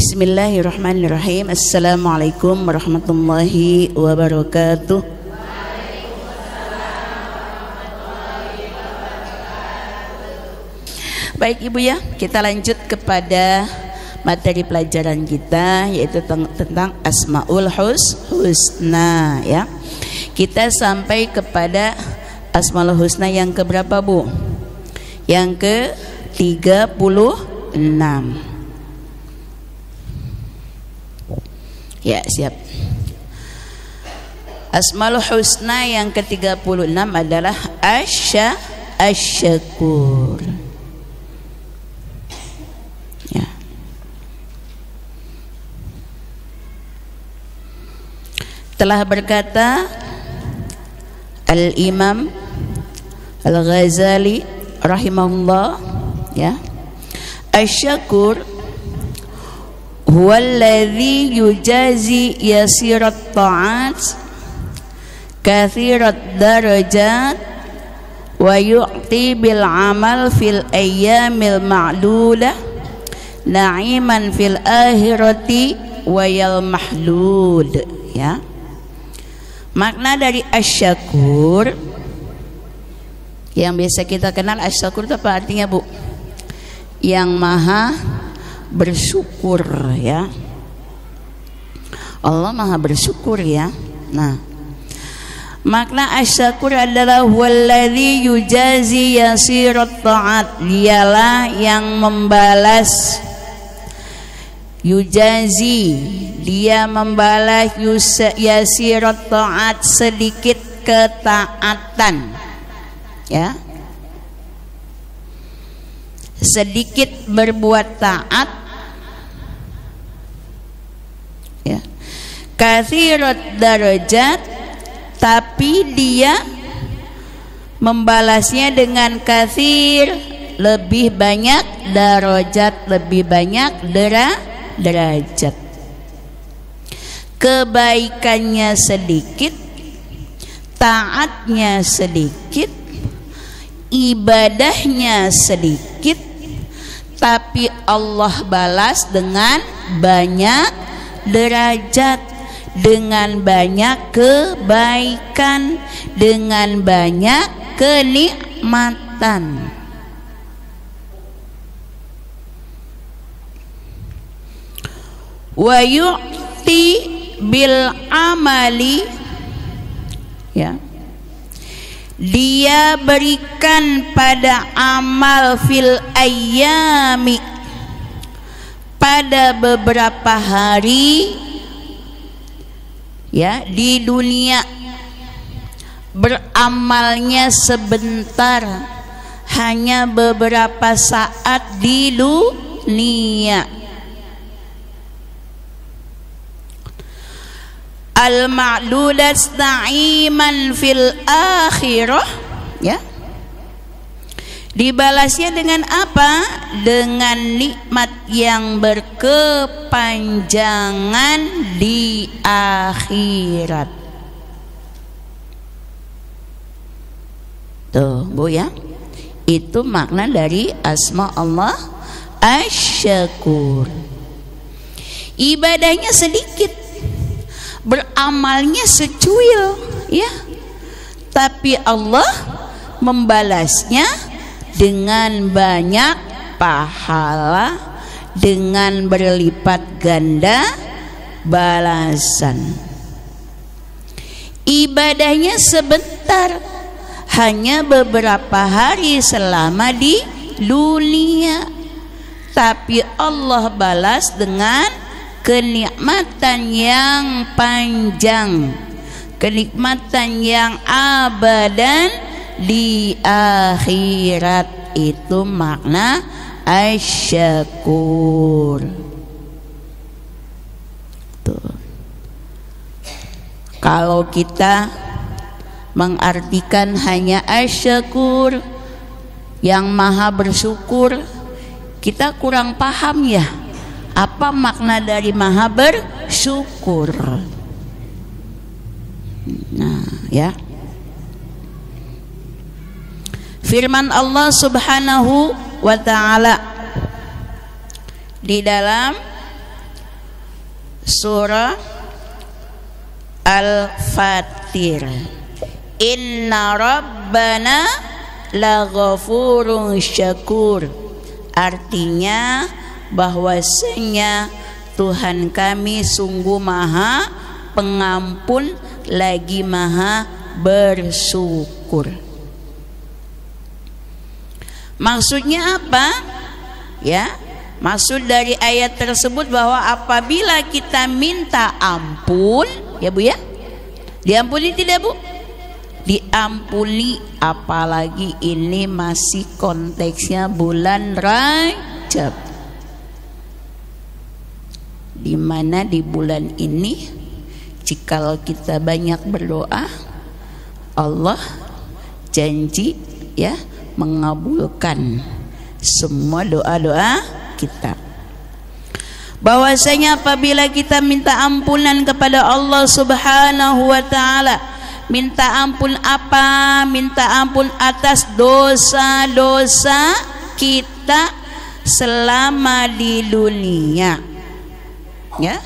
Bismillahirrahmanirrahim. Assalamualaikum warahmatullahi wabarakatuh. Baik Ibu ya, kita lanjut kepada materi pelajaran kita, yaitu tentang Asmaul Husna ya. Kita sampai kepada Asmaul Husna yang keberapa Bu? Yang ke-36. Ya, siap. Asmaul Husna yang ke-36 adalah Asy-Syakur. Ya. Telah berkata Al-Imam Al-Ghazali rahimahullah ya, Asy-Syakur huwa alladhi yujazi yasirat ta'at kathirat darajat wa yu'ti bil amal fil ayyamil ma'dulah na'iman fil akhirati wa yal mahlud ya. Makna dari Asy-Syakur yang biasa kita kenal, Asy-Syakur itu apa artinya Bu? Yang maha bersyukur ya. Allah maha bersyukur ya. Nah, makna Asy-Syakur adalah walladzi yujazi yasirat ta'at, dialah yang membalas, yujazi dia membalas yasirat ta'at, sedikit ketaatan ya, sedikit berbuat taat ya. Kathirat darajat, tapi dia membalasnya dengan kathir, lebih banyak, darajat, lebih banyak derajat. Kebaikannya sedikit, taatnya sedikit, ibadahnya sedikit, tapi Allah balas dengan banyak derajat, dengan banyak kebaikan, dengan banyak kenikmatan. Wa yu'ti bil amali ya, dia berikan pada amal fil ayyami, pada beberapa hari ya di dunia. Beramalnya sebentar, hanya beberapa saat di dunia. Al-ma'dudat na'iman fil akhirah ya, dibalasnya dengan apa? Dengan nikmat yang berkepanjangan di akhirat. Tuh Bu ya, itu makna dari asma Allah Asy-Syakur. Ibadahnya sedikit, beramalnya secuil ya, tapi Allah membalasnya dengan banyak pahala, dengan berlipat ganda balasan. Ibadahnya sebentar, hanya beberapa hari selama di dunia, tapi Allah balas dengan kenikmatan yang panjang, kenikmatan yang abadan di akhirat. Itu makna Asy-Syakur. Tuh. Kalau kita mengartikan hanya Asy-Syakur, yang maha bersyukur, kita kurang paham ya, apa makna dari maha bersyukur. Nah ya, firman Allah Subhanahu wa ta'ala di dalam surah Al-Fatir. Inna rabbana laghafurun syakur. Artinya bahwasanya Tuhan kami sungguh maha pengampun lagi maha bersyukur. Maksudnya apa? Ya, maksud dari ayat tersebut bahwa apabila kita minta ampun, ya Bu ya, diampuni tidak Bu? Diampuni, apalagi ini masih konteksnya bulan Rajab, di mana di bulan ini jikalau kita banyak berdoa, Allah janji ya mengabulkan semua doa-doa kita. Bahwasanya apabila kita minta ampunan kepada Allah Subhanahu wa taala, minta ampun apa? Minta ampun atas dosa-dosa kita selama di dunia. Ya.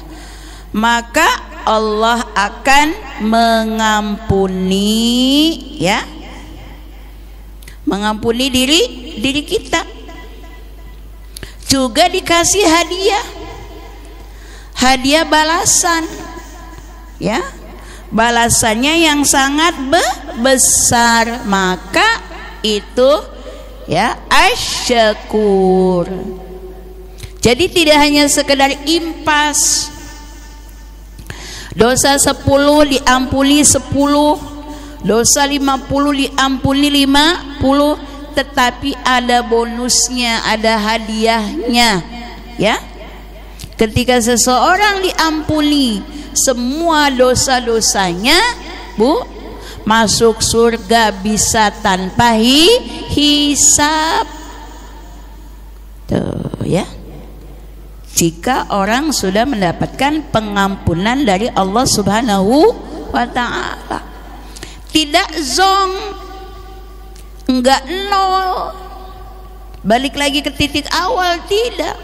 Maka Allah akan mengampuni, ya, mengampuni diri kita. Juga dikasih hadiah balasan, ya, balasannya yang sangat besar. Maka itu ya asy-syakur. Jadi tidak hanya sekedar impas, dosa 10 diampuni 10, dosa 50 diampuni 50, tetapi ada bonusnya, ada hadiahnya, ya. Ketika seseorang diampuni semua dosa-dosanya, Bu, masuk surga bisa tanpa hisab. Tuh, ya. Jika orang sudah mendapatkan pengampunan dari Allah Subhanahu wa ta'ala, tidak zong, enggak nol, balik lagi ke titik awal, tidak.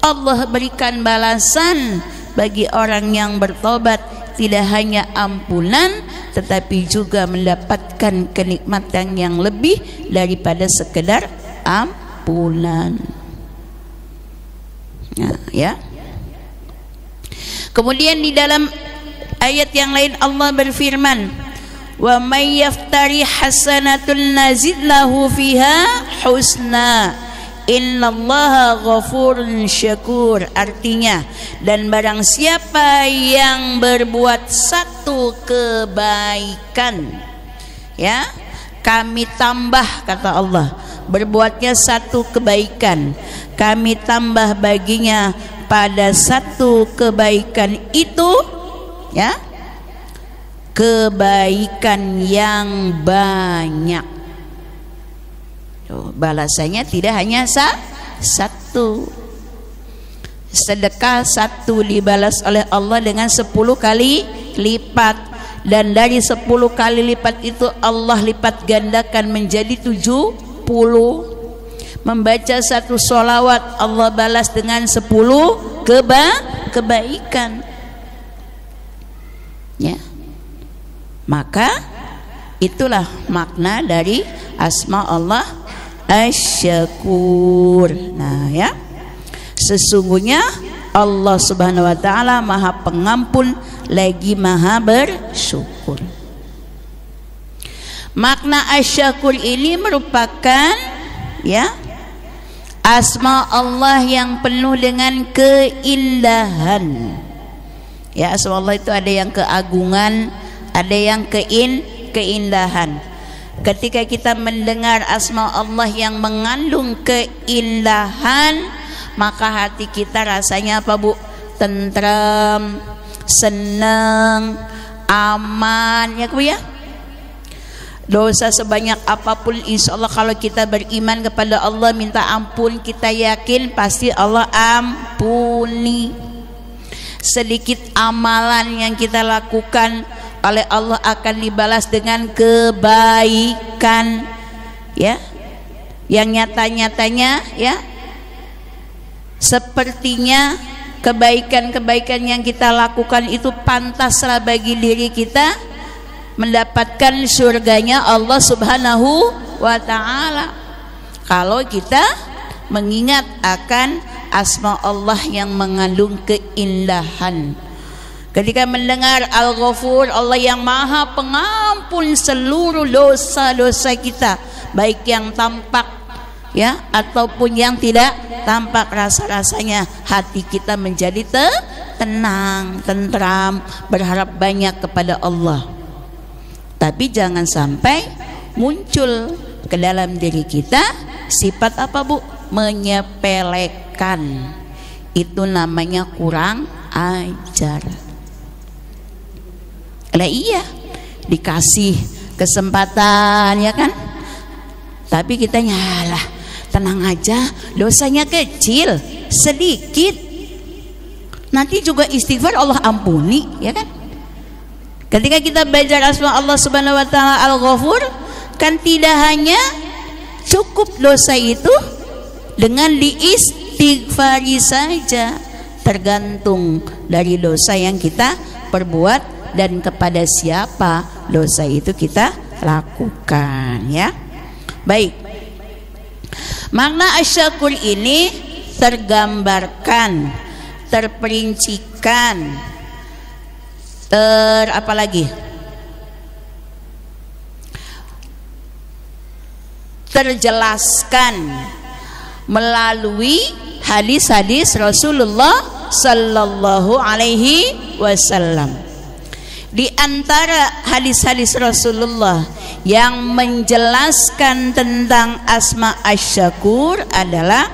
Allah berikan balasan bagi orang yang bertobat, tidak hanya ampunan tetapi juga mendapatkan kenikmatan yang lebih daripada sekedar ampunan. Nah, ya. Kemudian di dalam ayat yang lain Allah berfirman, wa may yaftari hasanatun nazid lahu fiha husna innallaha ghafurun syakur. Artinya, dan barang siapa yang berbuat satu kebaikan, ya, kami tambah, kata Allah, berbuatnya satu kebaikan, kami tambah baginya pada satu kebaikan itu, ya, kebaikan yang banyak. Balasannya tidak hanya satu. Sedekah satu dibalas oleh Allah dengan 10 kali lipat, dan dari 10 kali lipat itu Allah lipat gandakan menjadi 70. Membaca satu sholawat Allah balas dengan 10 kebaikan, ya. Maka itulah makna dari asma Allah asy-syakur. Nah, ya, sesungguhnya Allah Subhanahu wa ta'ala maha pengampun lagi maha bersyukur. Makna asy-syakur ini merupakan, ya, asma Allah yang penuh dengan keindahan. Ya, asma Allah itu ada yang keagungan, ada yang keindahan. Ketika kita mendengar asma Allah yang mengandung keindahan, maka hati kita rasanya apa, Bu? Tentram, senang, aman, ya Bu ya. Dosa sebanyak apapun, insya Allah kalau kita beriman kepada Allah, minta ampun, kita yakin pasti Allah ampuni. Sedikit amalan yang kita lakukan oleh Allah akan dibalas dengan kebaikan, ya, yang nyata-nyatanya, ya, sepertinya kebaikan-kebaikan yang kita lakukan itu pantaslah bagi diri kita mendapatkan surganya Allah Subhanahu wa ta'ala kalau kita mengingat akan asma Allah yang mengandung keindahan. Ketika mendengar Al-Ghafur, Allah yang maha pengampun seluruh dosa-dosa kita, baik yang tampak ya ataupun yang tidak tampak, rasa-rasanya hati kita menjadi tenang, tentram, berharap banyak kepada Allah. Tapi jangan sampai muncul ke dalam diri kita sifat apa Bu? Menyepelekan. Itu namanya kurang ajar. Lah iya, dikasih kesempatan ya kan, tapi kita nyalah, tenang aja, dosanya kecil, sedikit, nanti juga istighfar Allah ampuni ya kan. Ketika kita belajar asma Allah Subhanahu wa ta'ala Al-Ghafur, kan tidak hanya cukup dosa itu dengan diistighfari saja, tergantung dari dosa yang kita perbuat dan kepada siapa dosa itu kita lakukan ya. Baik, makna asyakur ini tergambarkan, terperincikan, apa lagi? Terjelaskan melalui hadis-hadis Rasulullah sallallahu alaihi wasallam. Di antara hadis-hadis Rasulullah yang menjelaskan tentang asma asyakur adalah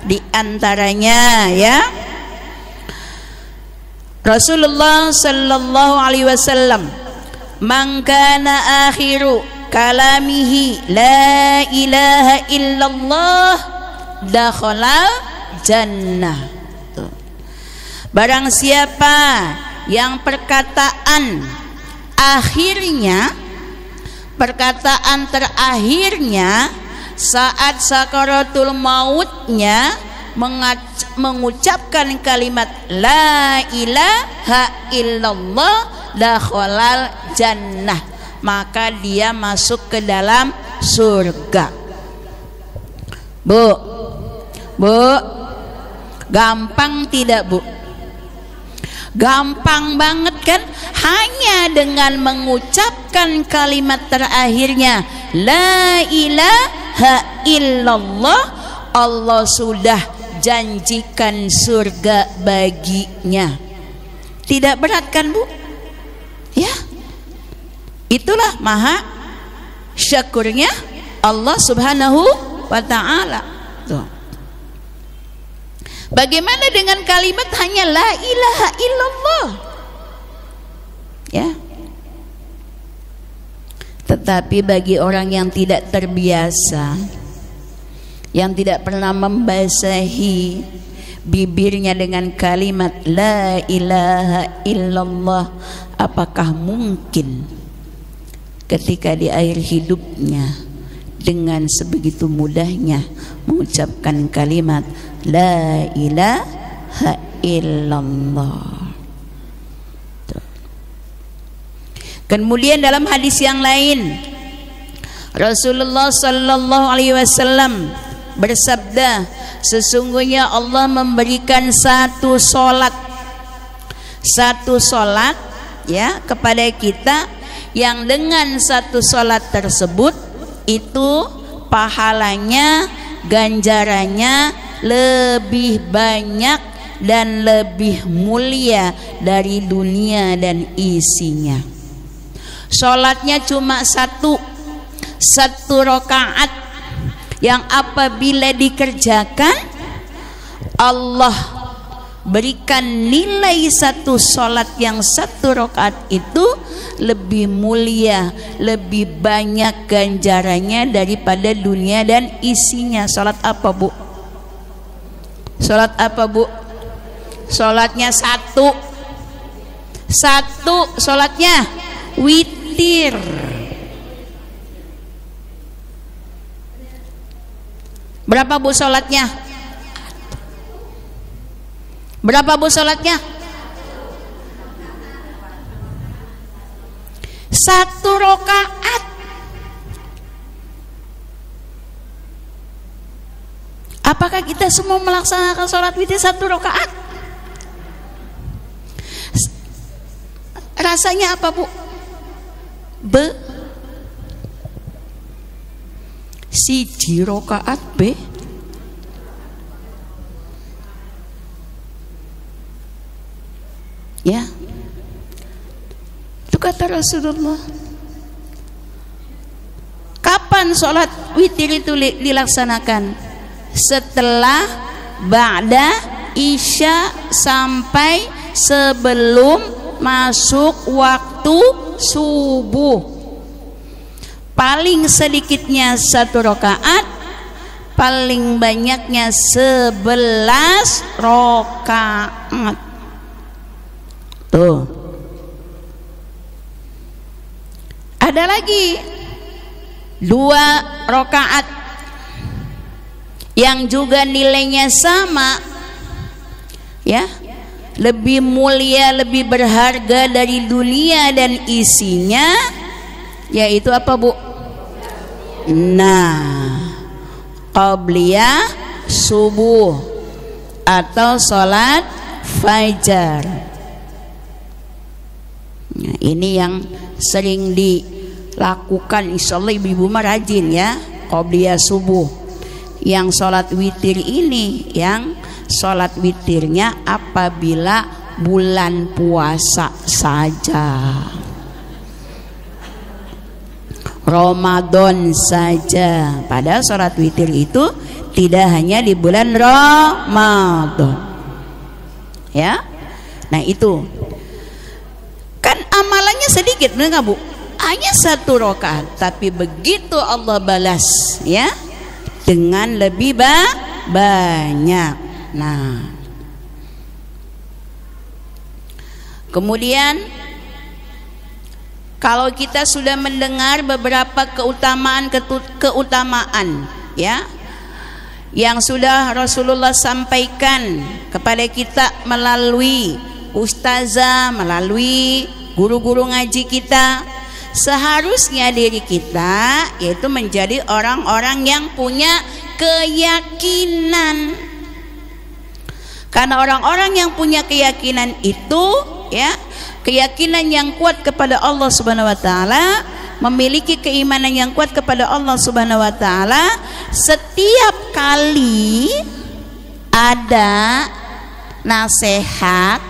di antaranya ya, Rasulullah sallallahu alaihi wasallam, man kana akhiru kalamihi la ilaha illallah dakhala jannah. Barang siapa yang perkataan terakhirnya saat sakaratul mautnya mengucapkan kalimat la ilaha illallah dakhalal jannah, maka dia masuk ke dalam surga. Bu, gampang tidak Bu? Gampang banget kan? Hanya dengan mengucapkan kalimat terakhirnya la ilaha illallah, Allah sudah janjikan surga baginya. Tidak berat kan Bu? Ya, itulah maha syakurnya Allah Subhanahu wa ta'ala. Tuh. Bagaimana dengan kalimat hanya la ilaha illallah? Ya. Tetapi bagi orang yang tidak terbiasa, yang tidak pernah membasahi bibirnya dengan kalimat la ilaha illallah, apakah mungkin ketika di akhir hidupnya dengan sebegitu mudahnya mengucapkan kalimat la ilaha illallah? Kemudian dalam hadis yang lain Rasulullah sallallahu alaihi wasallam bersabda, sesungguhnya Allah memberikan satu solat ya kepada kita, yang dengan satu solat tersebut itu pahalanya, ganjarannya lebih banyak dan lebih mulia dari dunia dan isinya. Sholatnya cuma satu rakaat, yang apabila dikerjakan Allah berikan nilai satu sholat yang satu rakaat itu lebih mulia, lebih banyak ganjarannya daripada dunia dan isinya. Sholat apa Bu? Sholat apa Bu? Sholatnya satu sholatnya witir. Berapa Bu sholatnya? Berapa Bu sholatnya? 1 rakaat. Apakah kita semua melaksanakan sholat witir 1 rakaat? Rasanya apa Bu? Siji rakaat ya, itu kata Rasulullah. Kapan sholat witir itu dilaksanakan? Setelah ba'da isya sampai sebelum masuk waktu subuh. Paling sedikitnya 1 rakaat, paling banyaknya 11 rakaat. Tuh. Ada lagi 2 rakaat yang juga nilainya sama, ya, lebih mulia, lebih berharga dari dunia dan isinya, yaitu apa Bu? Nah, qabliyah subuh atau sholat fajar. Nah, ini yang sering dilakukan, insyaallah ibu-ibu mah rajin ya, qabliyah subuh. Yang sholat witir ini, yang sholat witirnya apabila bulan puasa saja, Ramadan saja. Padahal sholat witir itu tidak hanya di bulan Ramadan, ya. Nah itu kan amalannya sedikit, benar nggak Bu? Hanya 1 rakaat, tapi begitu Allah balas, ya, dengan lebih banyak. Nah, kemudian kalau kita sudah mendengar beberapa keutamaan, ya, yang sudah Rasulullah sampaikan kepada kita melalui ustazah, melalui guru-guru ngaji kita, seharusnya diri kita yaitu menjadi orang-orang yang punya keyakinan. Karena orang-orang yang punya keyakinan itu, ya, keyakinan yang kuat kepada Allah Subhanahu wa taala, memiliki keimanan yang kuat kepada Allah Subhanahu wa taala, setiap kali ada nasihat,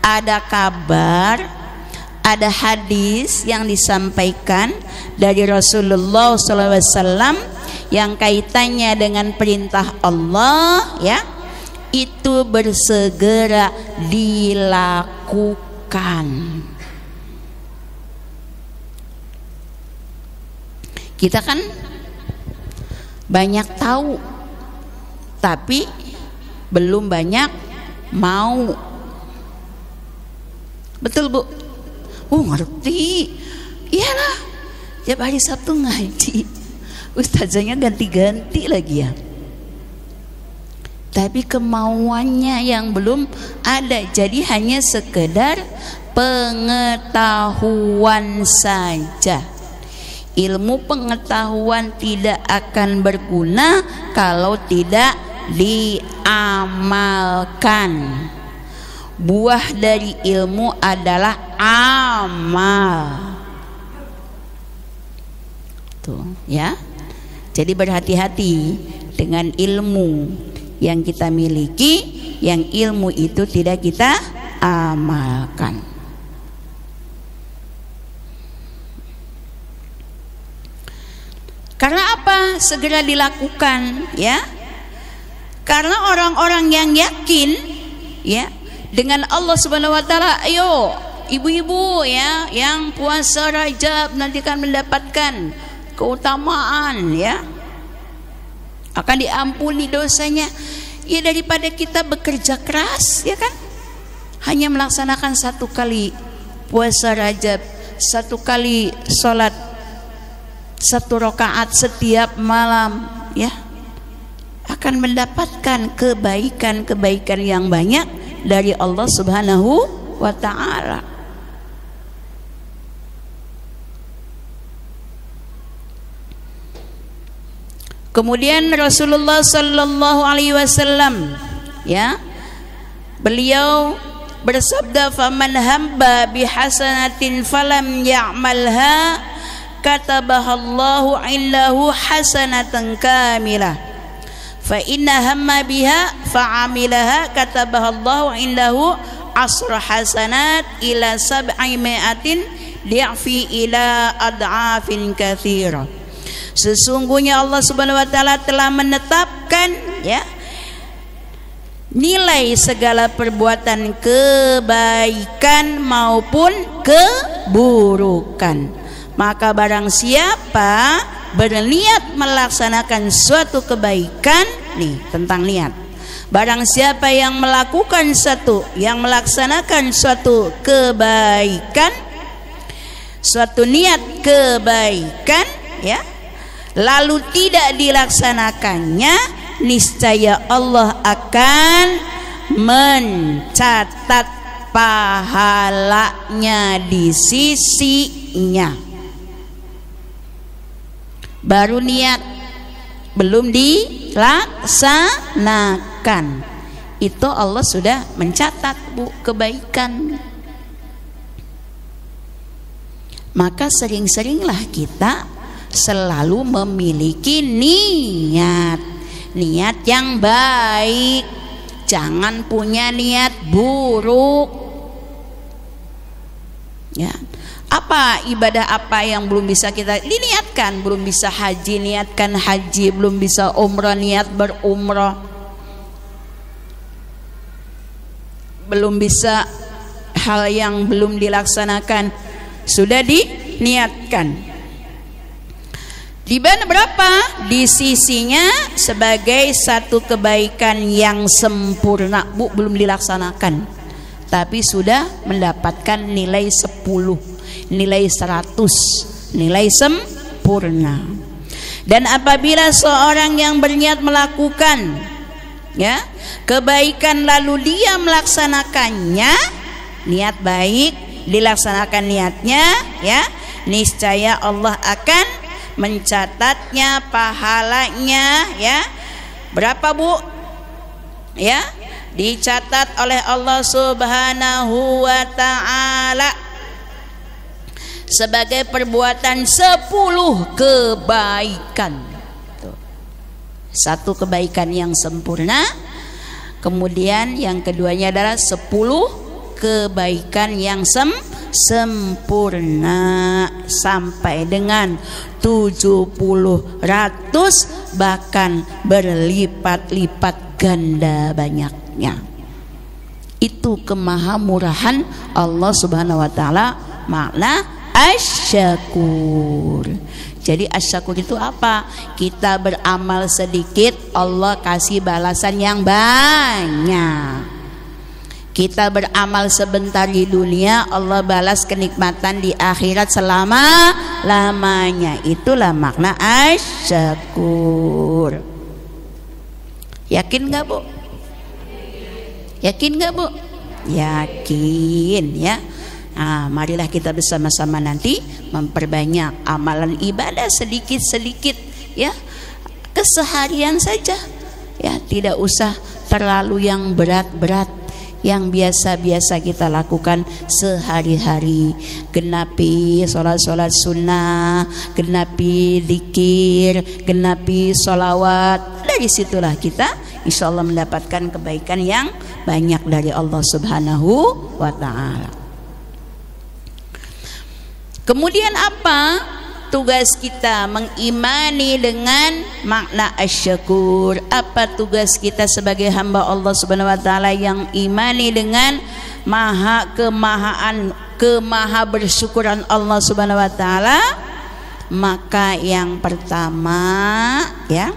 ada kabar, ada hadis yang disampaikan dari Rasulullah SAW yang kaitannya dengan perintah Allah, ya, itu bersegera dilakukan. Kita kan banyak tahu, tapi belum banyak mau. Betul Bu? Ngerti. Iyalah, tiap hari Sabtu ngaji, ustazahnya ganti-ganti lagi ya, tapi kemauannya yang belum ada. Jadi hanya sekedar pengetahuan saja. Ilmu pengetahuan tidak akan berguna kalau tidak diamalkan. Buah dari ilmu adalah amal. Tuh, ya. Jadi berhati-hati dengan ilmu yang kita miliki, yang ilmu itu tidak kita amalkan. Karena apa? Segera dilakukan, ya. Karena orang-orang yang yakin, ya, dengan Allah Subhanahu wa taala, ayo ibu-ibu ya yang puasa Rajab nanti akan mendapatkan keutamaan, ya, akan diampuni dosanya. Ya, daripada kita bekerja keras, ya kan, hanya melaksanakan 1 kali puasa Rajab, 1 kali sholat 1 rakaat setiap malam, ya, akan mendapatkan kebaikan-kebaikan yang banyak dari Allah Subhanahu wa ta'ala. Kemudian Rasulullah sallallahu alaihi wasallam, ya, beliau bersabda, faman hamba bihasanatin falam ya'malha katabahallahu illahu hasanatan kamilah fa inna hamma biha fa'amilaha katabahallahu illahu asra hasanat ila sab'i mi'atin li'fi ila ad'afin katsira. Sesungguhnya Allah Subhanahu wa taala telah menetapkan, ya, nilai segala perbuatan kebaikan maupun keburukan. Maka barang siapa berniat melaksanakan suatu kebaikan, nih tentang niat. Barang siapa yang melakukan melaksanakan suatu kebaikan, suatu niat kebaikan, ya, lalu tidak dilaksanakannya, niscaya Allah akan mencatat pahalanya di sisinya. Baru niat, belum dilaksanakan, itu Allah sudah mencatat, Bu, kebaikan. Maka sering-seringlah kita selalu memiliki niat yang baik, jangan punya niat buruk, ya. Apa ibadah apa yang belum bisa kita diniatkan? Belum bisa haji, niatkan haji. Belum bisa umrah, niat berumrah. Belum bisa hal yang belum dilaksanakan, sudah diniatkan. Di mana berapa? Di sisinya sebagai satu kebaikan yang sempurna, Bu, belum dilaksanakan, tapi sudah mendapatkan nilai 10, nilai 100, nilai sempurna. Dan apabila seorang yang berniat melakukan, ya, kebaikan lalu dia melaksanakannya, niat baik, dilaksanakan niatnya, ya, niscaya Allah akan mencatatnya, pahalanya, ya. Berapa, Bu? Ya, dicatat oleh Allah Subhanahu wa ta'ala sebagai perbuatan 10 kebaikan. Satu kebaikan yang sempurna, kemudian yang keduanya adalah 10 kebaikan yang sempurna sampai dengan 70, 100, bahkan berlipat-lipat ganda banyaknya. Itu kemahamurahan Allah Subhanahu wa ta'ala, makna asyakur. Jadi asyakur itu apa? Kita beramal sedikit, Allah kasih balasan yang banyak. Kita beramal sebentar di dunia, Allah balas kenikmatan di akhirat selama-lamanya. Itulah makna asyakur. Yakin gak, Bu? Yakin gak, Bu? Yakin, ya. Nah, marilah kita bersama-sama nanti memperbanyak amalan ibadah sedikit-sedikit, ya, keseharian saja, ya, tidak usah terlalu yang berat-berat, yang biasa-biasa kita lakukan sehari-hari. Genapi sholat-sholat sunnah, genapi zikir, genapi sholawat. Dari situlah kita insya Allah mendapatkan kebaikan yang banyak dari Allah Subhanahu wa ta'ala. Kemudian apa tugas kita? Mengimani dengan makna asyakur. Apa tugas kita sebagai hamba Allah Subhanahu wa ta'ala yang imani dengan kemaha bersyukuran Allah Subhanahu wa ta'ala? Maka yang pertama, ya,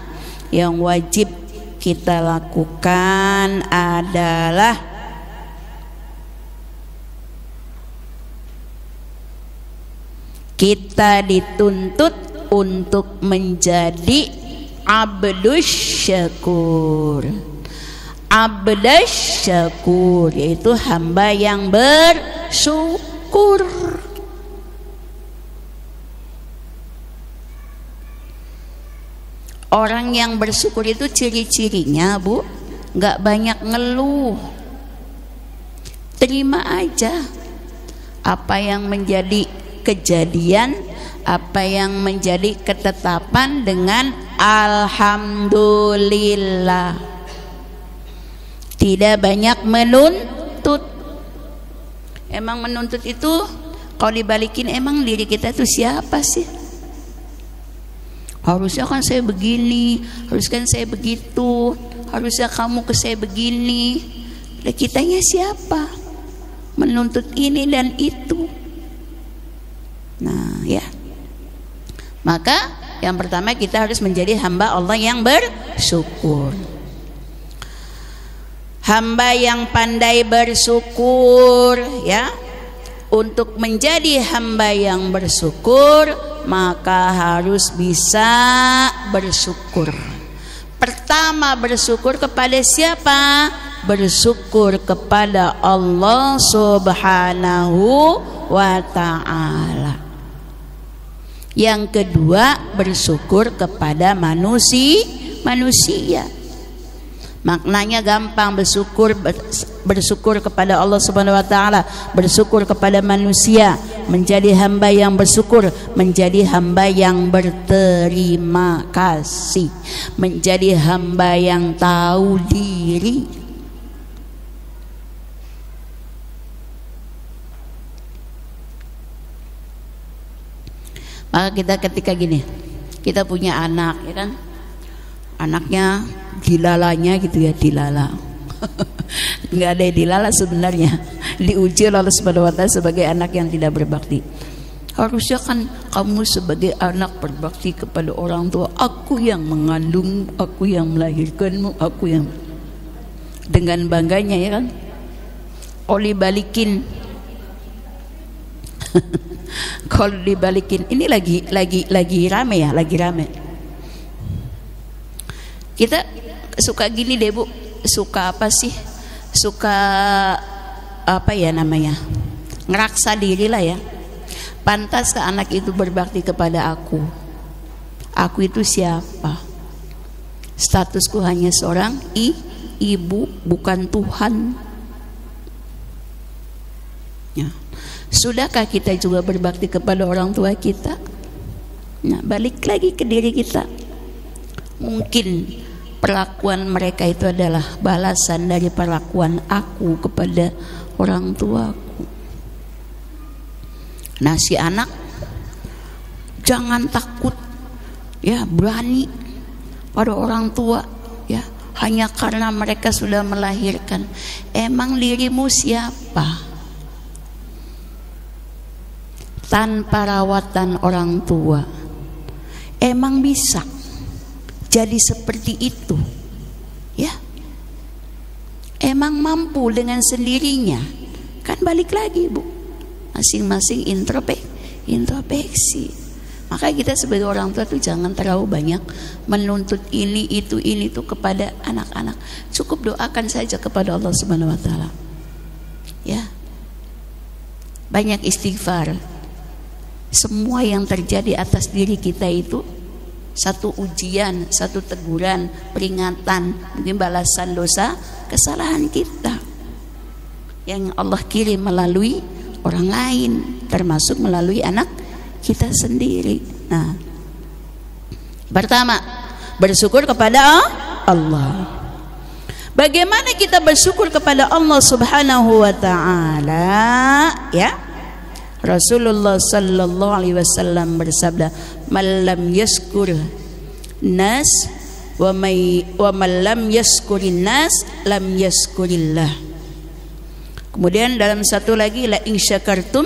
yang wajib kita lakukan adalah kita dituntut untuk menjadi abdus syakur. abdas syakur, yaitu hamba yang bersyukur. Orang yang bersyukur itu ciri-cirinya, Bu, nggak banyak ngeluh. Terima aja apa yang menjadi kejadian, apa yang menjadi ketetapan dengan alhamdulillah. Tidak banyak menuntut. Emang menuntut itu kalau dibalikin, emang diri kita itu siapa sih? Harusnya kan saya begini, harusnya kan saya begitu, harusnya kamu ke saya begini. Lah kitanya siapa? Menuntut ini dan itu. Nah ya, maka yang pertama kita harus menjadi hamba Allah yang bersyukur. Hamba yang pandai bersyukur, ya. Untuk menjadi hamba yang bersyukur, maka harus bisa bersyukur. Pertama, bersyukur kepada siapa? Bersyukur kepada Allah Subhanahu wa ta'ala. Yang kedua, bersyukur kepada manusia. Maknanya gampang, bersyukur kepada Allah Subhanahu wa taala, bersyukur kepada manusia, menjadi hamba yang bersyukur, menjadi hamba yang berterima kasih, menjadi hamba yang tahu diri. Maka kita ketika gini, kita punya anak, ya kan? Anaknya dilalanya gitu ya, dilala. Nggak ada yang dilala sebenarnya, diuji oleh Allah Subhanahu wa taala sebagai anak yang tidak berbakti. Harusnya kan kamu sebagai anak berbakti kepada orang tua. Aku yang mengandung, aku yang melahirkanmu, aku yang, dengan bangganya, ya kan? Oli balikin. Kalau dibalikin, ini lagi rame ya, lagi rame. Kita suka gini deh, Bu, suka apa sih? Suka apa ya namanya? Ngeraksa diri lah ya. Pantas ke anak itu berbakti kepada aku. Aku itu siapa? Statusku hanya seorang ibu, bukan Tuhan. Ya. Sudahkah kita juga berbakti kepada orang tua kita? Nah, balik lagi ke diri kita. Mungkin perlakuan mereka itu adalah balasan dari perlakuan aku kepada orang tuaku. Nah, si anak jangan takut, ya, berani pada orang tua, ya, hanya karena mereka sudah melahirkan. Emang dirimu siapa? Tanpa rawatan orang tua, emang bisa jadi seperti itu, ya? Emang mampu dengan sendirinya? Kan balik lagi, Bu, masing-masing introspeksi. Maka kita sebagai orang tua tuh jangan terlalu banyak menuntut ini itu kepada anak-anak. Cukup doakan saja kepada Allah Subhanahu wa taala, ya. Banyak istighfar. Semua yang terjadi atas diri kita itu satu ujian, satu teguran, peringatan, mungkin balasan dosa kesalahan kita yang Allah kirim melalui orang lain, termasuk melalui anak kita sendiri. Nah, pertama, bersyukur kepada Allah. Bagaimana kita bersyukur kepada Allah Subhanahu wa ta'ala, ya? Rasulullah sallallahu alaihi wasallam bersabda, "Man lam yaskur nas wa man lam yaskurin nas lam yaskurillah." Kemudian dalam satu lagi, "La in syakartum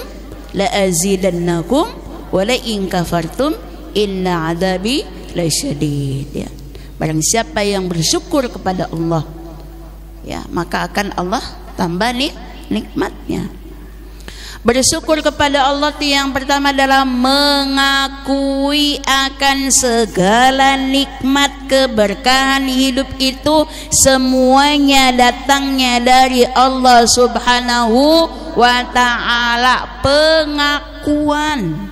la azidannakum wa la in kafartum inna adabi lasyadid." Ya. Barang siapa yang bersyukur kepada Allah, ya, maka akan Allah tambah nikmatnya. Bersyukur kepada Allah itu yang pertama adalah mengakui akan segala nikmat keberkahan hidup itu semuanya datangnya dari Allah Subhanahu wa ta'ala. Pengakuan.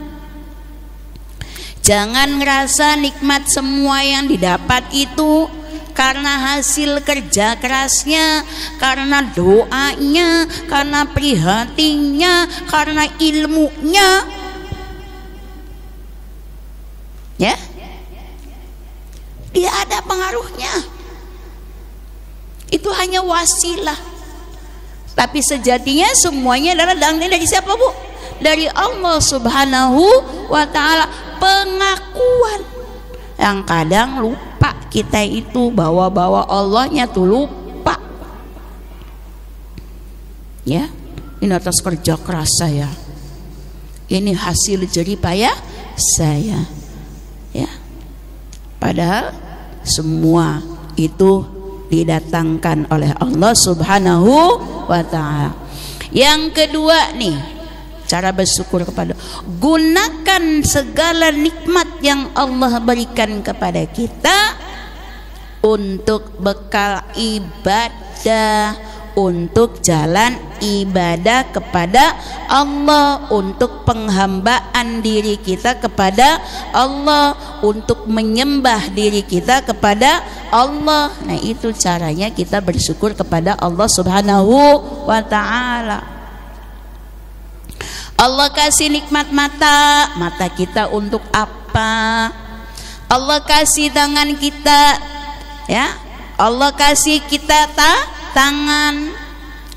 Jangan ngerasa nikmat semua yang didapat itu karena hasil kerja kerasnya, karena doanya, karena prihatinnya, karena ilmunya. Ya, tidak ada pengaruhnya. Itu hanya wasilah. Tapi sejatinya semuanya adalah dari siapa, Bu? Dari Allah Subhanahu wa ta'ala. Pengakuan yang kadang lupa kita itu, bawa-bawa Allahnya tuh lupa. Ya, ini atas kerja keras saya, ini hasil jerih payah saya. Ya, padahal semua itu didatangkan oleh Allah Subhanahu wa ta'ala. Yang kedua nih, cara bersyukur kepada, gunakan segala nikmat yang Allah berikan kepada kita untuk bekal ibadah, untuk jalan ibadah kepada Allah, untuk penghambaan diri kita kepada Allah, untuk menyembah diri kita kepada Allah. Nah, itu caranya kita bersyukur kepada Allah Subhanahu wa ta'ala. Allah kasih nikmat mata, mata kita untuk apa? Allah kasih tangan kita, ya, Allah kasih kita tangan.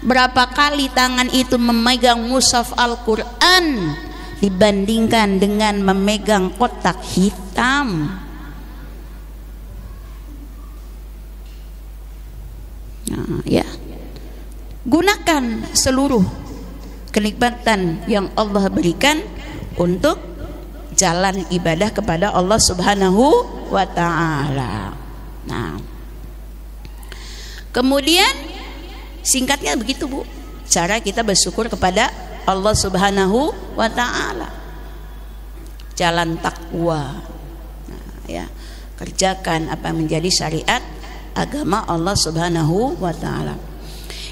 Berapa kali tangan itu memegang mushaf Al-Quran dibandingkan dengan memegang kotak hitam? Nah, ya, gunakan seluruh kenikmatan yang Allah berikan untuk jalan ibadah kepada Allah Subhanahu wa ta'ala. Nah, kemudian singkatnya begitu, Bu, cara kita bersyukur kepada Allah Subhanahu wa ta'ala. Jalan takwa. Nah, ya, kerjakan apa yang menjadi syariat agama Allah Subhanahu wa ta'ala.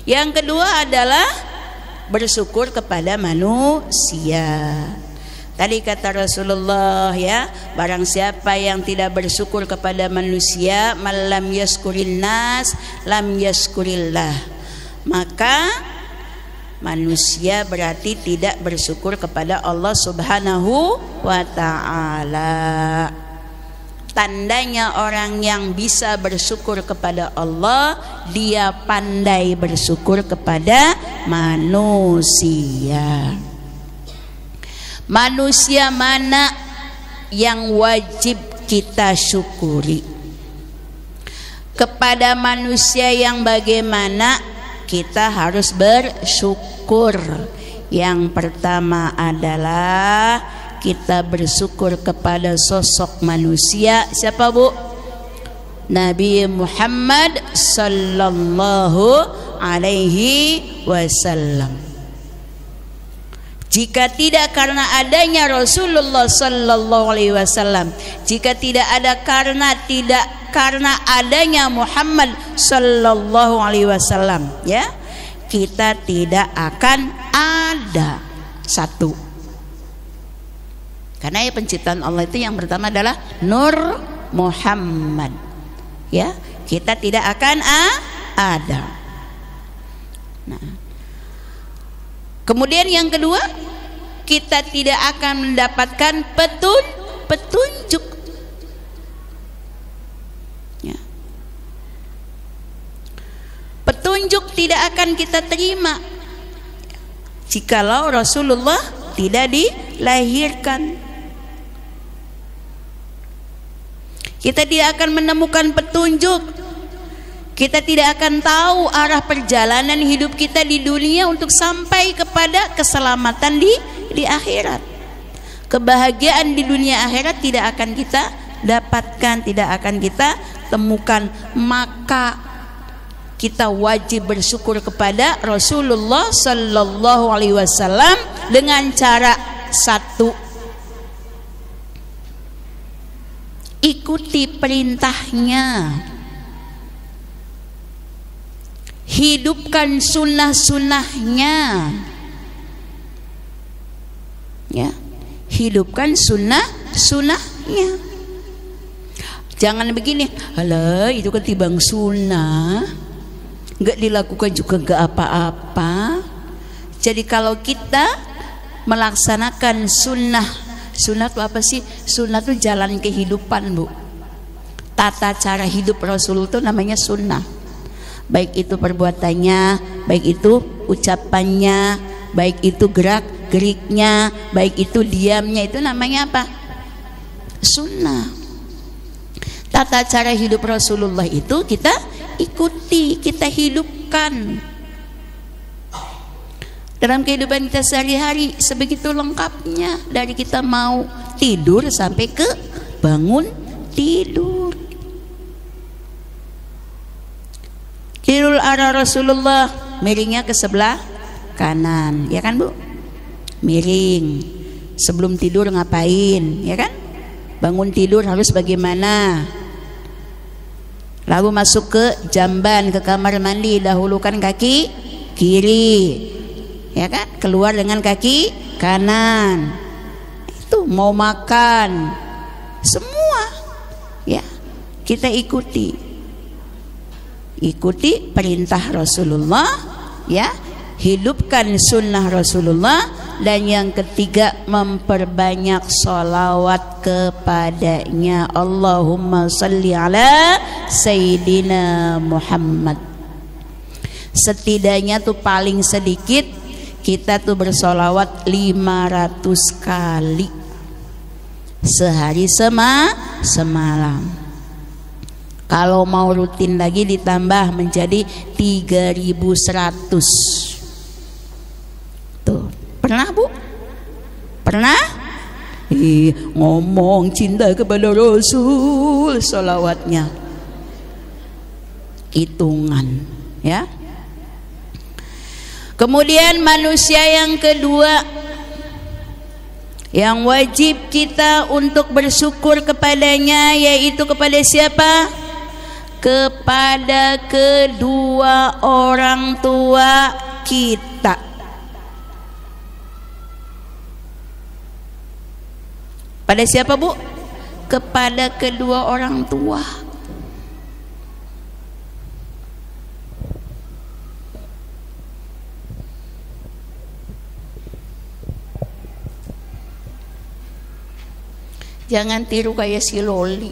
Yang kedua adalah bersyukur kepada manusia. Tadi kata Rasulullah, ya, barang siapa yang tidak bersyukur kepada manusia, malam yaskurin nas lam yaskurillah, maka manusia berarti tidak bersyukur kepada Allah Subhanahu wa ta'ala. Tandanya orang yang bisa bersyukur kepada Allah, dia pandai bersyukur kepada manusia. Manusia mana yang wajib kita syukuri? Kepada manusia yang bagaimana kita harus bersyukur? Yang pertama adalah kita bersyukur kepada sosok manusia. Siapa, Bu? Nabi Muhammad sallallahu alaihi wasallam. Jika tidak karena adanya Rasulullah sallallahu alaihi wasallam, jika tidak karena adanya Muhammad sallallahu alaihi wasallam, ya, kita tidak akan ada. Satu, karena ya penciptaan Allah itu yang pertama adalah Nur Muhammad, ya, kita tidak akan ada. Nah, kemudian yang kedua, kita tidak akan mendapatkan petunjuk, ya. Petunjuk tidak akan kita terima jikalau Rasulullah tidak dilahirkan. Kita tidak akan menemukan petunjuk. Kita tidak akan tahu arah perjalanan hidup kita di dunia untuk sampai kepada keselamatan di akhirat. Kebahagiaan di dunia akhirat tidak akan kita dapatkan, tidak akan kita temukan. Maka kita wajib bersyukur kepada Rasulullah sallallahu alaihi wasallam dengan cara satu, ikuti perintahnya, hidupkan sunnah-sunnahnya, ya, hidupkan sunnah-sunnahnya. Jangan begini, alah itu kan tibang sunnah, nggak dilakukan juga nggak apa-apa. Jadi kalau kita melaksanakan sunnah, sunnah itu apa sih? Sunnah itu jalan kehidupan, Bu. Tata cara hidup Rasul itu namanya sunnah. Baik itu perbuatannya, baik itu ucapannya, baik itu gerak-geriknya, baik itu diamnya, itu namanya apa? Sunnah. Tata cara hidup Rasulullah itu kita ikuti, kita hidupkan dalam kehidupan kita sehari-hari sebegitu lengkapnya, dari kita mau tidur sampai ke bangun tidur. Tirul arah Rasulullah, miringnya ke sebelah kanan, ya kan Bu? Miring. Sebelum tidur ngapain, ya kan? Bangun tidur harus bagaimana? Lalu masuk ke jamban, ke kamar mandi, dahulukan kaki kiri, ya kan? Keluar dengan kaki kanan. Itu mau makan, semua ya kita ikuti perintah Rasulullah, ya, hidupkan sunnah Rasulullah. Dan yang ketiga, memperbanyak sholawat kepadanya. Allahumma salli ala Sayyidina Muhammad. Setidaknya tuh paling sedikit kita tuh bersolawat 500 kali sehari semalam. Kalau mau rutin lagi ditambah menjadi 3100. Tuh, pernah Bu? Pernah? Ngomong cinta kepada Rasul, sholawatnya hitungan, ya. Kemudian manusia yang kedua yang wajib kita untuk bersyukur kepadanya, yaitu kepada siapa? Kepada kedua orang tua kita. Pada siapa Bu? Kepada kedua orang tua. Jangan tiru kayak si Loli.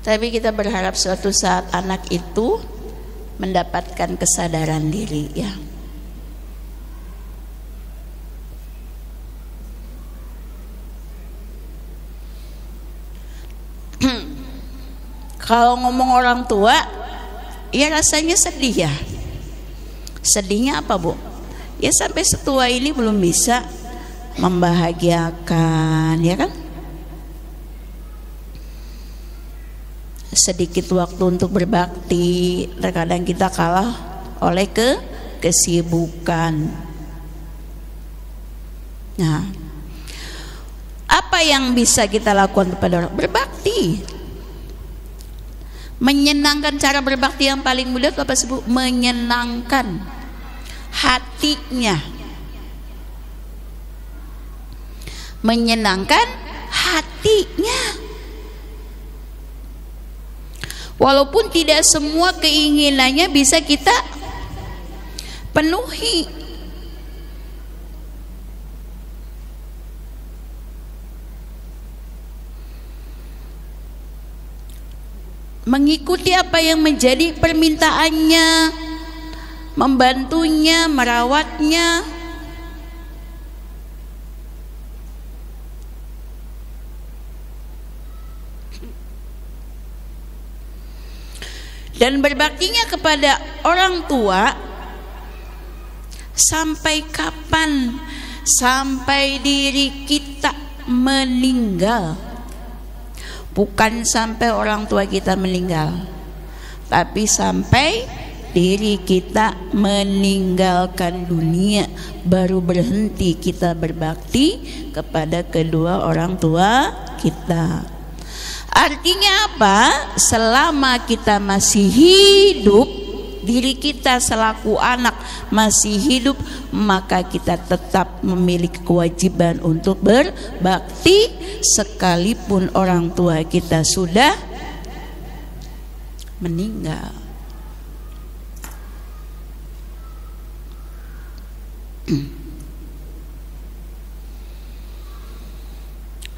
Tapi kita berharap suatu saat anak itu mendapatkan kesadaran diri, ya. Kalau ngomong orang tua, ya rasanya sedih, ya. Sedihnya apa Bu? Ya sampai setua ini belum bisa membahagiakan, ya kan? Sedikit waktu untuk berbakti, terkadang kita kalah oleh kesibukan. Nah, apa yang bisa kita lakukan kepada orang? Berbakti. Menyenangkan. Cara berbakti yang paling mudah itu apa sih Bu? Menyenangkan hatinya. Menyenangkan hatinya. Walaupun tidak semua keinginannya bisa kita penuhi. Mengikuti apa yang menjadi permintaannya, membantunya, merawatnya. Dan berbaktinya kepada orang tua sampai kapan? Sampai diri kita meninggal. Bukan sampai orang tua kita meninggal, tapi sampai diri kita meninggalkan dunia, baru berhenti kita berbakti kepada kedua orang tua kita. Artinya apa? Selama kita masih hidup, diri kita selaku anak masih hidup, maka kita tetap memiliki kewajiban untuk berbakti sekalipun orang tua kita sudah meninggal.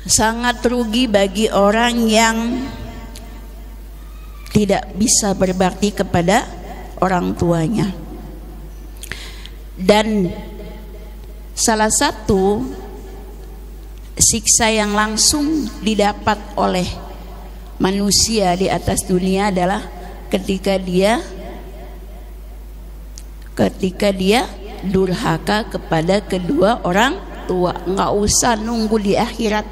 Sangat rugi bagi orang yang tidak bisa berbakti kepada orang tuanya. Dan salah satu siksa yang langsung didapat oleh manusia di atas dunia adalah ketika dia durhaka kepada kedua orang tua. Nggak usah nunggu di akhirat,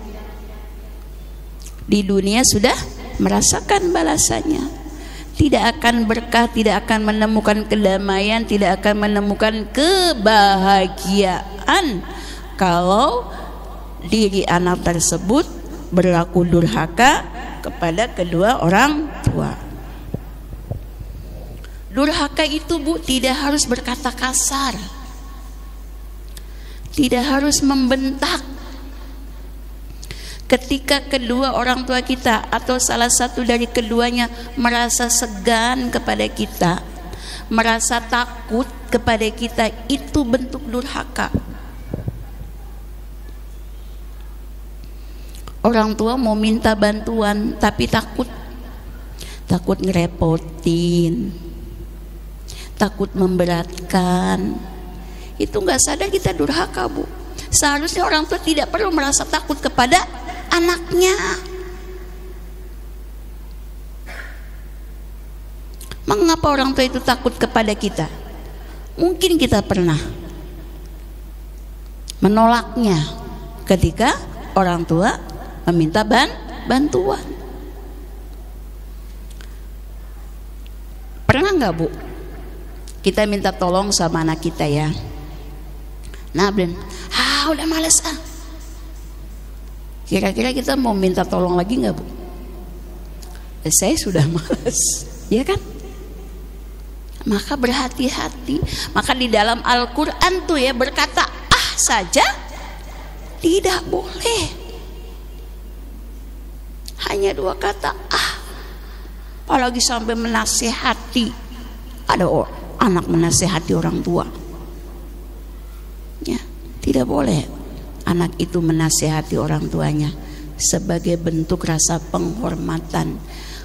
di dunia sudah merasakan balasannya. Tidak akan berkah, tidak akan menemukan kedamaian, tidak akan menemukan kebahagiaan kalau diri anak tersebut berlaku durhaka kepada kedua orang tua. Durhaka itu, Bu, tidak harus berkata kasar, tidak harus membentak. Ketika kedua orang tua kita atau salah satu dari keduanya merasa segan kepada kita, merasa takut kepada kita, itu bentuk durhaka. Orang tua mau minta bantuan tapi takut ngerepotin, takut memberatkan. Itu nggak sadar kita durhaka, Bu. Seharusnya orang tua tidak perlu merasa takut kepada anaknya. Mengapa orang tua itu takut kepada kita? Mungkin kita pernah menolaknya ketika orang tua meminta bantuan. Pernah nggak, Bu, kita minta tolong sama anak kita ya? Nah, Blen, udah males ah. Kira-kira kita mau minta tolong lagi nggak, Bu? Saya sudah malas, ya kan? Maka berhati-hati. Maka di dalam Al-Quran tuh ya, berkata saja tidak boleh. Hanya 2 kata apalagi sampai menasehati. Ada anak menasehati orang tua, ya, tidak boleh anak itu menasehati orang tuanya sebagai bentuk rasa penghormatan.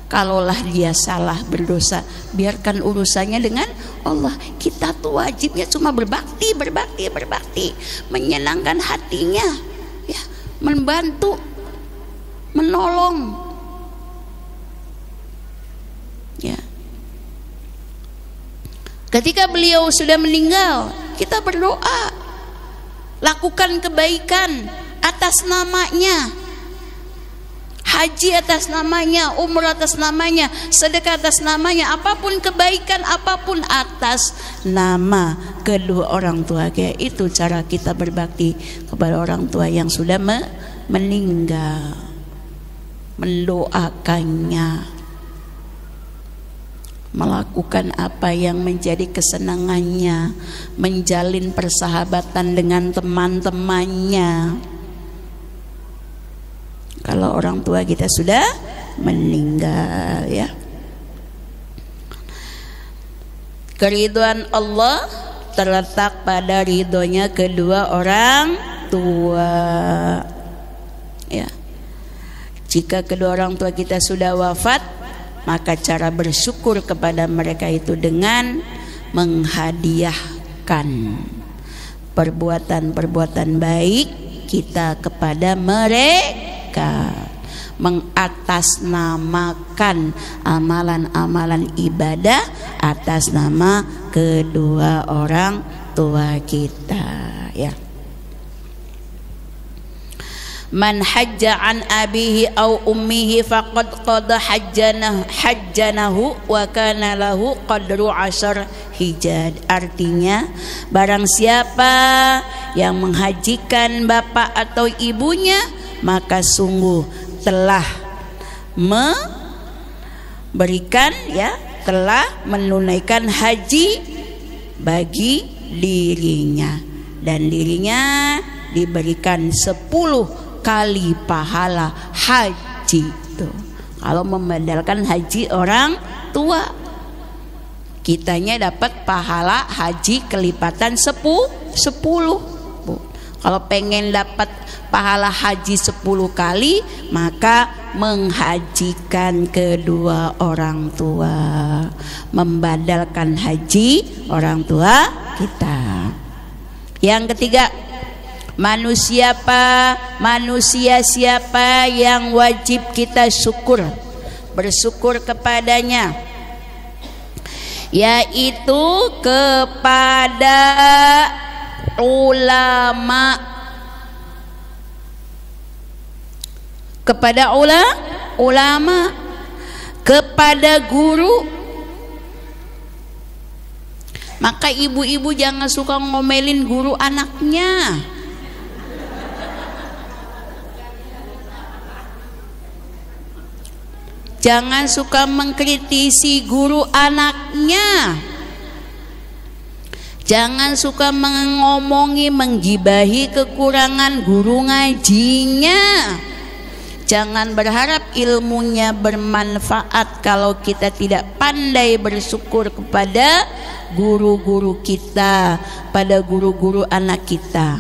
Kalaulah dia salah, berdosa, biarkan urusannya dengan Allah. Kita tuh wajibnya cuma berbakti, menyenangkan hatinya, ya, membantu, menolong, ya. Ketika beliau sudah meninggal, kita berdoa, lakukan kebaikan atas namanya, haji atas namanya, umrah atas namanya, sedekah atas namanya, apapun kebaikan, apapun atas nama kedua orang tua. Kayak itu cara kita berbakti kepada orang tua yang sudah meninggal. Mendoakannya, melakukan apa yang menjadi kesenangannya, menjalin persahabatan dengan teman-temannya. Kalau orang tua kita sudah meninggal, ya. Keridhaan Allah terletak pada ridhonya kedua orang tua, ya. Jika kedua orang tua kita sudah wafat, maka cara bersyukur kepada mereka itu dengan menghadiahkan perbuatan-perbuatan baik kita kepada mereka, mengatasnamakan amalan-amalan ibadah atas nama kedua orang tua kita, ya. Man hajja an abihi aw ummihi faqad qada hajjanahu wa kana lahu qadru 10 hijad. Artinya barang siapa yang menghajikan bapak atau ibunya, maka sungguh telah memberikan, ya, telah menunaikan haji bagi dirinya, dan dirinya diberikan 10 kali pahala haji. Tuh, kalau membadalkan haji orang tua, kitanya dapat pahala haji kelipatan 10. Kalau pengen dapat pahala haji 10 kali, maka menghajikan kedua orang tua, membadalkan haji orang tua kita. Yang ketiga, manusia siapa yang wajib kita bersyukur kepadanya, yaitu kepada ulama, kepada guru. Maka ibu-ibu jangan suka ngomelin guru anaknya. Jangan suka mengkritisi guru anaknya. Jangan suka menggibahi kekurangan guru ngajinya. Jangan berharap ilmunya bermanfaat kalau kita tidak pandai bersyukur kepada guru-guru kita, pada guru-guru anak kita.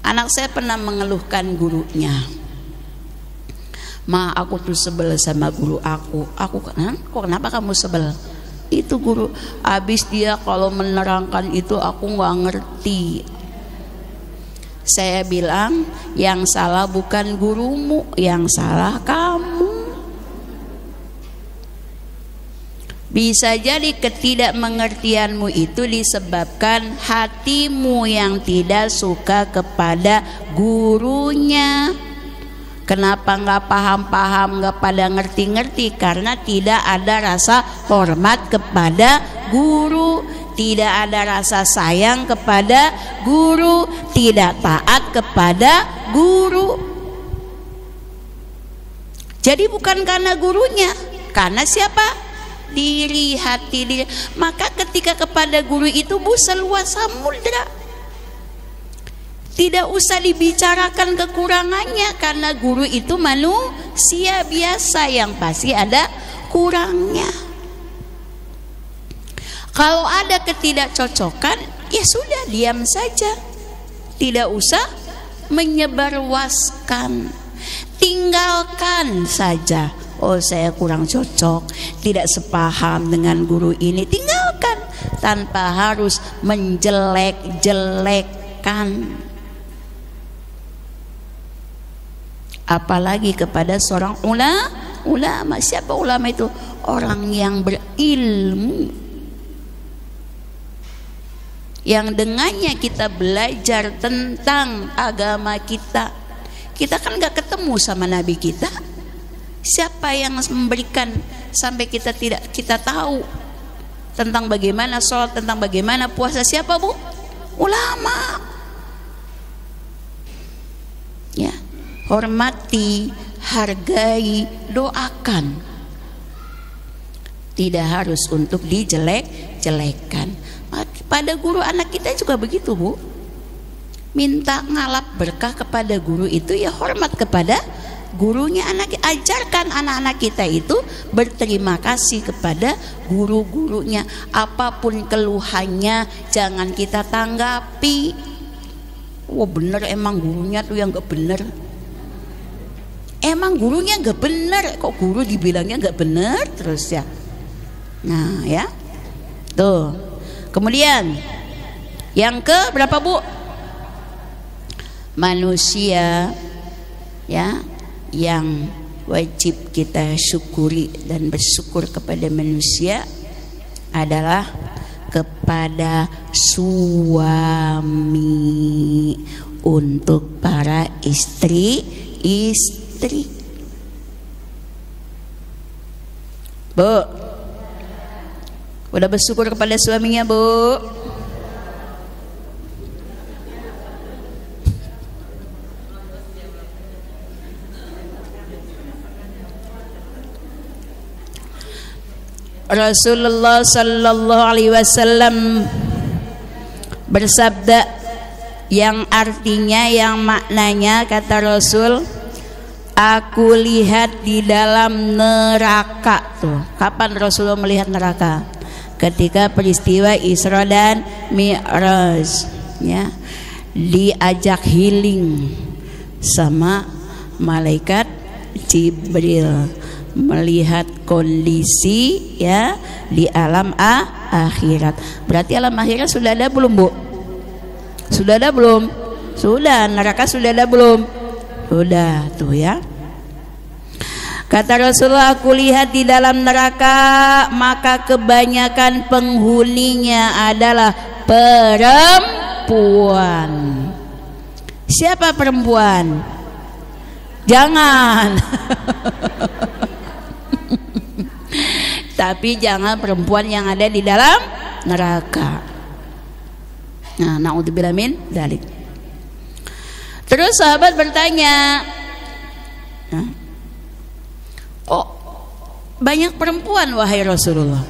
Anak saya pernah mengeluhkan gurunya. Ma, aku tuh sebel sama guru aku. Kok kenapa kamu sebel? Itu guru, habis dia kalau menerangkan itu aku nggak ngerti. Saya bilang, yang salah bukan gurumu, yang salah kamu. Bisa jadi ketidakmengertianmu itu disebabkan hatimu yang tidak suka kepada gurunya. Kenapa nggak paham-paham, nggak pada ngerti-ngerti? Karena tidak ada rasa hormat kepada guru, tidak ada rasa sayang kepada guru, tidak taat kepada guru. Jadi bukan karena gurunya, karena siapa? Hati diri. Maka ketika kepada guru itu seluas samudra. Tidak usah dibicarakan kekurangannya, karena guru itu manusia biasa yang pasti ada kurangnya. Kalau ada ketidakcocokan, ya sudah, diam saja. Tidak usah menyebarluaskan. Tinggalkan saja. Oh, saya kurang cocok, tidak sepaham dengan guru ini. Tinggalkan tanpa harus menjelek-jelekkan. Apalagi kepada seorang ulama. Siapa ulama itu? Orang yang berilmu, yang dengannya kita belajar tentang agama kita. Kita kan gak ketemu sama Nabi kita. Siapa yang memberikan sampai kita tahu tentang bagaimana sholat, tentang bagaimana puasa? Siapa, Bu? Ulama. Ya, hormati, hargai, doakan. Tidak harus untuk dijelek-jelekan. Pada guru anak kita juga begitu, Bu. Minta ngalap berkah kepada guru itu, ya hormat kepada gurunya. Ajarkan anak-anak kita itu berterima kasih kepada guru-gurunya. Apapun keluhannya jangan kita tanggapi. Wah, bener emang gurunya tuh yang gak bener. Emang gurunya gak bener, kok guru dibilangnya gak bener terus ya. Nah ya, tuh. Kemudian yang ke berapa, Bu? Manusia ya, yang wajib kita syukuri dan bersyukur kepada manusia adalah kepada suami. untuk para istri-istri. Bu, udah bersyukur kepada suaminya, Bu? Rasulullah sallallahu alaihi wasallam bersabda yang artinya, yang maknanya, kata Rasul, aku lihat di dalam neraka. Tuh, kapan Rasulullah melihat neraka? Ketika peristiwa Isra dan Mi'raj, ya, diajak healing sama malaikat Jibril, melihat kondisi, ya, di alam akhirat. Berarti alam akhirat sudah ada belum, Bu? Sudah ada belum? Sudah. Neraka sudah ada belum? Sudah, tuh ya. Kata Rasulullah, aku lihat di dalam neraka, maka kebanyakan penghuninya adalah perempuan. Siapa perempuan? Jangan. Tapi jangan perempuan yang ada di dalam neraka. Nah, naudzubillah min dzalik. Terus sahabat bertanya, oh, banyak perempuan wahai Rasulullah.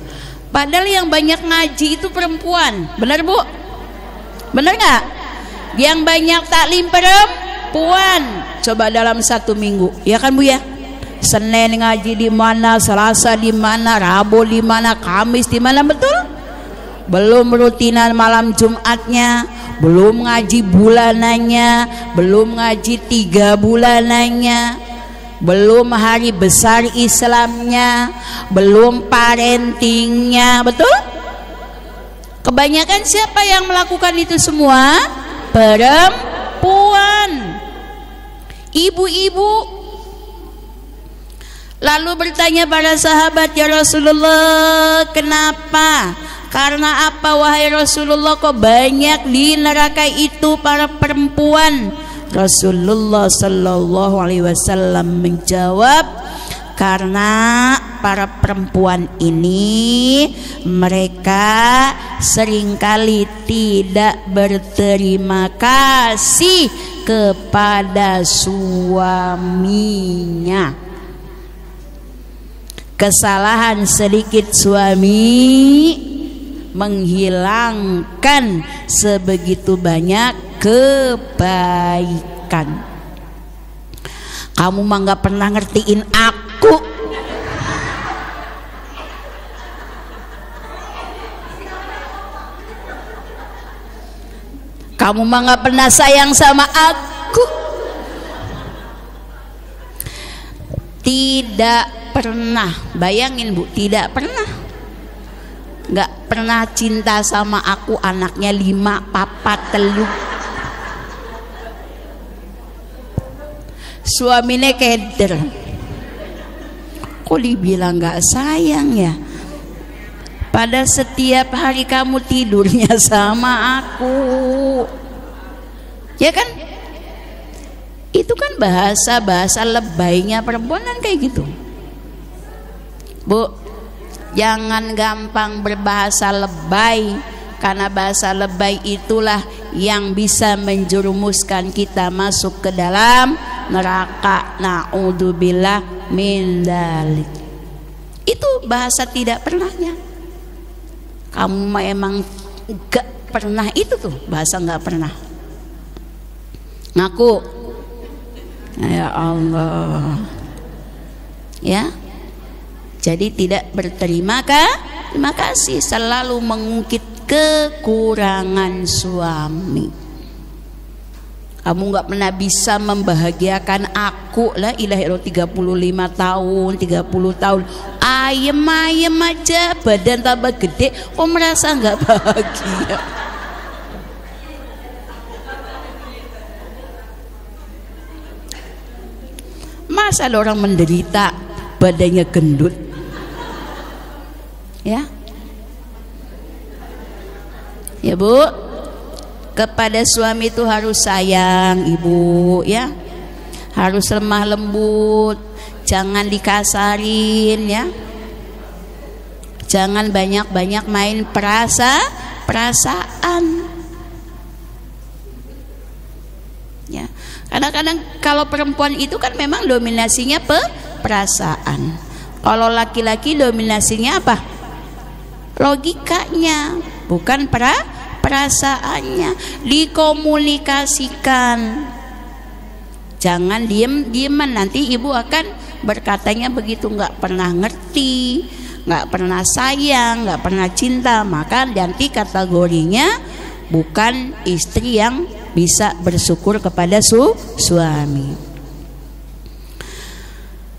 Padahal yang banyak ngaji itu perempuan. Benar, Bu? Benar nggak? Yang banyak taklim perempuan. Coba dalam 1 minggu, ya kan, Bu, ya? Senin ngaji di mana, Selasa di mana, Rabu di mana, Kamis di mana, betul? Belum rutinan malam Jumatnya, belum ngaji bulanannya, belum ngaji 3 bulanannya, belum hari besar Islamnya, belum parentingnya, betul? Kebanyakan siapa yang melakukan itu semua? Perempuan, ibu-ibu. Lalu bertanya para sahabat, ya Rasulullah, kenapa? Karena apa wahai Rasulullah, kok banyak di neraka itu para perempuan? Rasulullah sallallahu alaihi wasallam menjawab, karena para perempuan ini mereka seringkali tidak berterima kasih kepada suaminya. Kesalahan sedikit suami menghilangkan sebegitu banyak kebaikan. Kamu mah gak pernah ngertiin aku. Kamu mah gak pernah sayang sama aku. Tidak pernah, bayangin, Bu, tidak pernah, nggak pernah cinta sama aku. Anaknya 5, papa telu, suaminya keder. Kok dibilang nggak sayang ya? Pada setiap hari kamu tidurnya sama aku, ya kan? Itu kan bahasa lebaynya perempuan kan kayak gitu. Bu, jangan gampang berbahasa lebay, karena bahasa lebay itulah yang bisa menjerumuskan kita masuk ke dalam neraka. Naudzubillah min dzalik. Itu bahasa tidak pernahnya. Kamu emang gak pernah, itu tuh bahasa gak pernah. Ngaku, ya Allah, ya. Jadi tidak berterima kasih, selalu mengungkit kekurangan suami. Kamu nggak pernah bisa membahagiakan aku. La ilaha illallah, 35 tahun, 30 tahun, ayem aja, badan tambah gede, kok merasa nggak bahagia? Masa ada orang menderita badannya gendut? Ya, ya Bu, Kepada suami itu harus sayang, ibu, ya. Harus lemah lembut, jangan dikasarin, ya. Jangan banyak-banyak main perasaan. Ya. Kadang-kadang kalau perempuan itu kan memang dominasinya perasaan. Kalau laki-laki dominasinya apa? Logikanya, bukan perasaannya. Dikomunikasikan. Jangan diem-dieman, nanti ibu akan berkatanya begitu, nggak pernah ngerti, nggak pernah sayang, nggak pernah cinta, maka nanti kategorinya bukan istri yang bisa bersyukur kepada suami.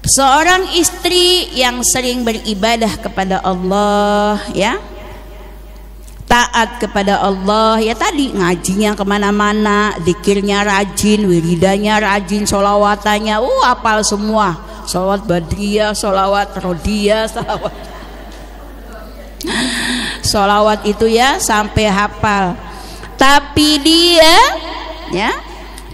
Seorang istri yang sering beribadah kepada Allah, ya, taat kepada Allah, ya tadi ngajinya kemana-mana, zikirnya rajin, wiridanya rajin, sholawatanya hafal semua, sholawat badriyah, sholawat rodiyah, sholawat itu ya sampai hafal. Tapi dia, ya,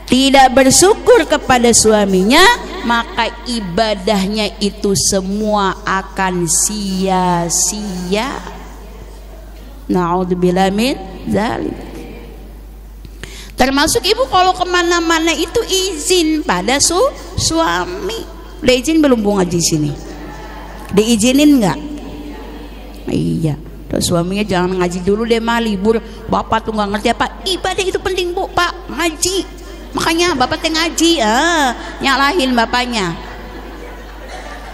tidak bersyukur kepada suaminya, maka ibadahnya itu semua akan sia-sia. Na'udzubillah min dzalik. Termasuk ibu kalau kemana-mana itu izin pada suami. Udah izin belum bu ngaji sini? Diizinin nggak? Iya. Terus suaminya jangan ngaji dulu deh mah, libur. Bapak tuh nggak ngerti apa. Ibadah itu penting bu, pak, ngaji. Makanya bapak teh ngaji, nyalahin bapaknya,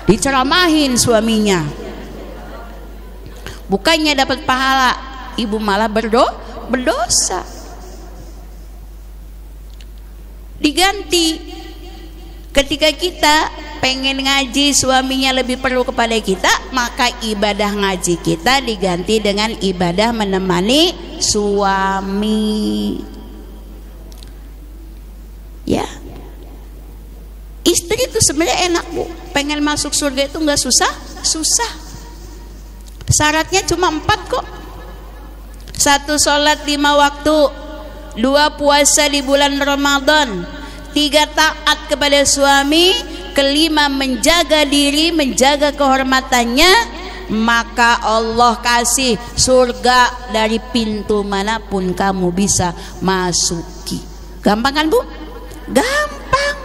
diceramahin suaminya. Bukannya dapat pahala, ibu malah berdosa. Diganti, ketika kita pengen ngaji, suaminya lebih perlu kepada kita, maka ibadah ngaji kita diganti dengan ibadah menemani suami. Ya, istri itu sebenarnya enak bu, pengen masuk surga itu nggak susah. Syaratnya cuma 4 kok. 1 sholat 5 waktu, 2 puasa di bulan Ramadan, 3 taat kepada suami, kelima menjaga diri, menjaga kehormatannya, maka Allah kasih surga dari pintu manapun kamu bisa masuki. Gampang kan bu? Gampang.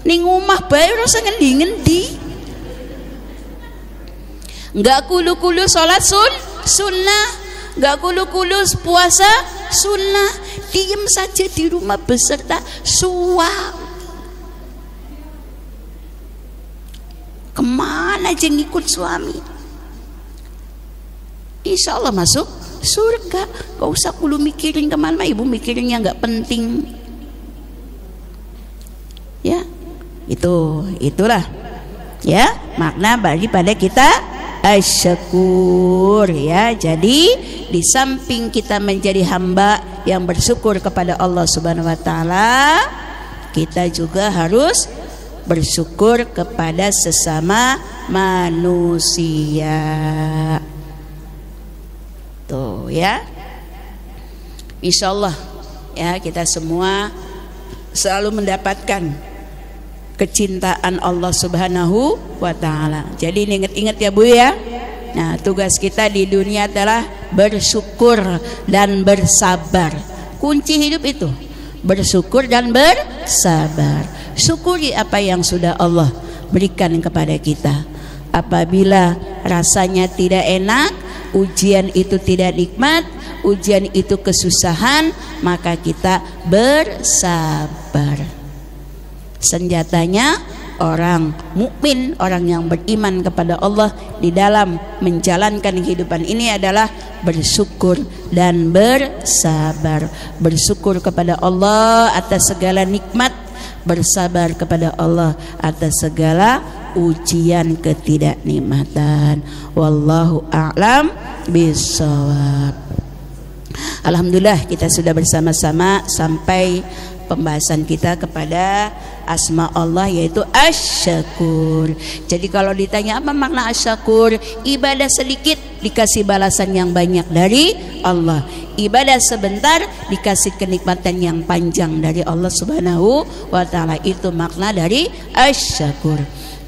Ning omah bae rasa ngendi-ngendi. Enggak kulu-kulu salat sunnah, enggak kulu-kulu puasa sunnah. Diam saja di rumah beserta suami. Kemana aja ngikut suami, insya Allah masuk surga. Gak usah kulu mikirin kemana, ibu mikirinnya nggak penting. Ya, itulah ya makna daripada kita asyakur, ya. Jadi di samping kita menjadi hamba yang bersyukur kepada Allah Subhanahu wa taala, kita juga harus bersyukur kepada sesama manusia. Tuh ya, insyaallah ya kita semua selalu mendapatkan kecintaan Allah Subhanahu wa taala. Jadi ingat-ingat ya Bu ya. Nah, tugas kita di dunia adalah bersyukur dan bersabar. Kunci hidup itu bersyukur dan bersabar. Syukuri apa yang sudah Allah berikan kepada kita. Apabila rasanya tidak enak, ujian itu tidak nikmat, ujian itu kesusahan, maka kita bersabar. Senjatanya orang mukmin, orang yang beriman kepada Allah di dalam menjalankan kehidupan ini adalah bersyukur dan bersabar. Bersyukur kepada Allah atas segala nikmat, bersabar kepada Allah atas segala ujian ketidaknikmatan. Wallahu a'lam bishawab. Alhamdulillah kita sudah bersama-sama sampai pembahasan kita kepada asma Allah, yaitu asyakur. Jadi kalau ditanya apa makna asyakur, ibadah sedikit dikasih balasan yang banyak dari Allah. Ibadah sebentar dikasih kenikmatan yang panjang dari Allah Subhanahu wa taala. Itu makna dari asy-syakur.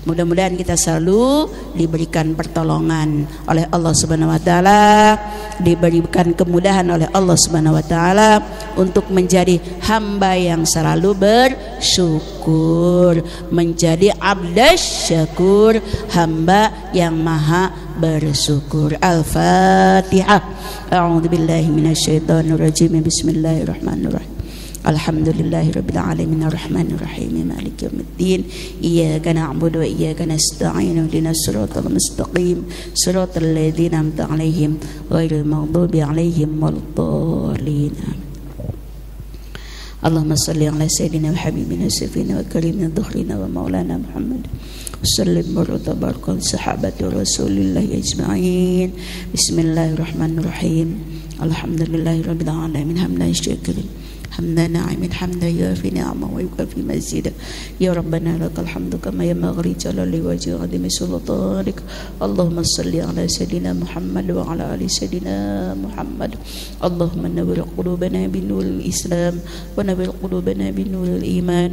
Mudah-mudahan kita selalu diberikan pertolongan oleh Allah Subhanahu wa taala, diberikan kemudahan oleh Allah Subhanahu wa taala untuk menjadi hamba yang selalu bersyukur, menjadi abdas syakur, hamba yang maha bersyukur. Al-Fatihah. A'udzubillahi minasyaitonirrajim. Bismillahirrahmanirrahim. Alhamdulillahirabbil alamin arrahmanir rahim maliki yaumiddin iyyaka na'budu wa iyyaka nasta'in ihdinas siratal mustaqim siratal ladzina an'amta 'alaihim ghairil maghdubi 'alaihim waladdallin. Allahumma shalli 'ala sayyidina wa habibina safina wa karimina dhukhrina wa maulana Muhammad sallim wa tabarakal sahabati rasulillah ajma'in. Bismillahirrahmanirrahim. Alhamdulillahirabbil alamin hamdan syakirin حمدا ناعما حمدا يوافي نعمه ويكافي مزيدا يا ربنا لك الحمد كما ينبغي جلال وجه عظيم سلطانك. اللهم صل على سيدنا محمد وعلى ال سيدنا محمد. اللهم نور قلوبنا بنور الاسلام ونور قلوبنا بنور الايمان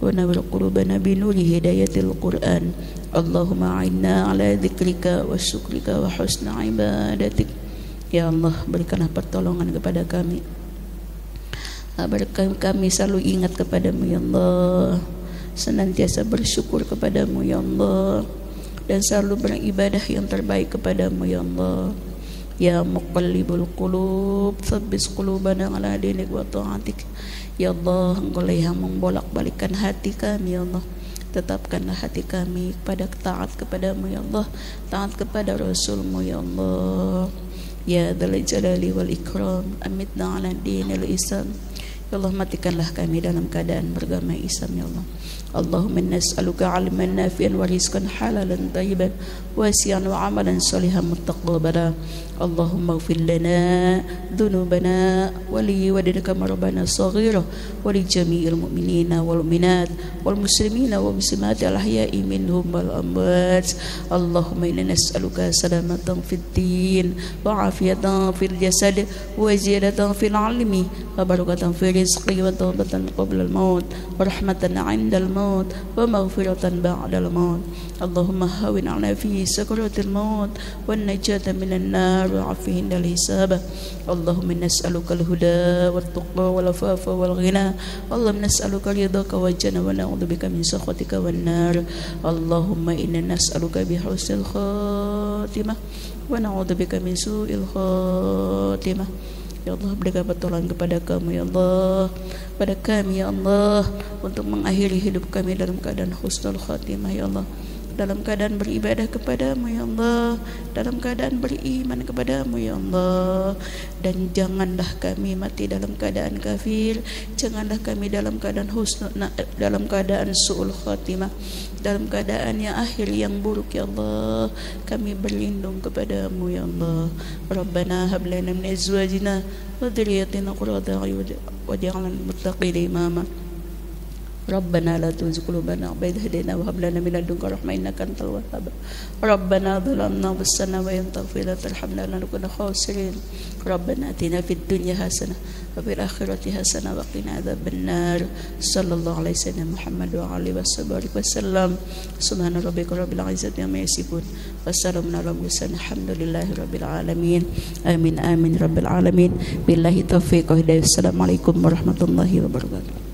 ونور قلوبنا بنور هدايه القران. اللهم اعنا على ذكرك وشكرك وحسن عبادتك. Ya Allah, berikanlah pertolongan kepada kami. Kami selalu ingat kepadamu ya Allah, senantiasa bersyukur kepadamu ya Allah, dan selalu beribadah yang terbaik kepadamu ya Allah. Ya muqallibul qulub tsabbis qulubana ala dinik wa ta'atik. Ya Allah, Engkau yang membolak-balikkan hati kami ya Allah. Tetapkanlah hati kami pada taat kepadamu ya Allah, taat kepada Rasulmu ya Allah. Ya dzal jalali wal ikram amitna ala dinil Islam. Ya Allah, matikanlah kami dalam keadaan beragama Islam ya Allah. Allahumma nas'aluka 'ilman nafi'an wa rizqan halalan thayyiban wasi'an wa 'amalan shalihan muttaqabbala. Allahumma ighfir lana dhunubana wa li walidayka rabbana saghira wa li jami'il mu'minina wal mu'minat wal muslimina wal muslimat al ahya'i minhum wal amwat. Allahumma inna nas'aluka salamatan fid din wa 'afiyatan fil jasad wa ziyadatan fil 'ilmi wa barakatan fil rizqi wa tawbatan qabla al maut wa rahmatan 'inda al maut wa maghfiratan ba'da al maut. Allahumma hawwin 'ala fi sakaratil maut wan najata minan nar wa 'afi indal hisab. Allahumma nas'aluka al huda wat tuqa wal afafa wal ghina. Allahumma nas'aluka ridhaka wa jannah wa na'udzubika min sakhatika wan nar. Allahumma inna nas'aluka bi husnil khatimah wa na'udzubika min su'il khatimah. Ya Allah, berikan pertolongan kepada kami ya Allah, pada kami ya Allah, untuk mengakhiri hidup kami dalam keadaan husnul khatimah ya Allah, dalam keadaan beribadah kepadamu ya Allah, dalam keadaan beriman kepadamu ya Allah. Dan janganlah kami mati dalam keadaan kafir, janganlah kami dalam keadaan dalam keadaan su'ul khatimah, dalam keadaan yang akhir yang buruk ya Allah. Kami berlindung kepadamu ya Allah. Rabbana hab lana min azwajina wa dhurriyyatina qurrata a'yun waj'alna lil muttaqina imama. Rabbana la tuzigh qulubana ba'da idh hadaytana wa hab lana min ladunka rahmah innaka antal wahhab. Rabbana zalamna anfusana wa in taghfir lana tarhamna lanakunanna khasirin. Rabbana atina fid dunya hasanah wa fil akhirati hasanah wa qina adzabannar. Sallallahu alaihi wasallam Muhammad wa alihi wasallam. Subhana rabbika rabbil izzati amma yasifun. Wassalamun ala mursalin alhamdulillahi rabbil alamin. Amin amin rabbil alamin. Billahi taufiq wa hidayah. Assalamualaikum warahmatullahi wabarakatuh.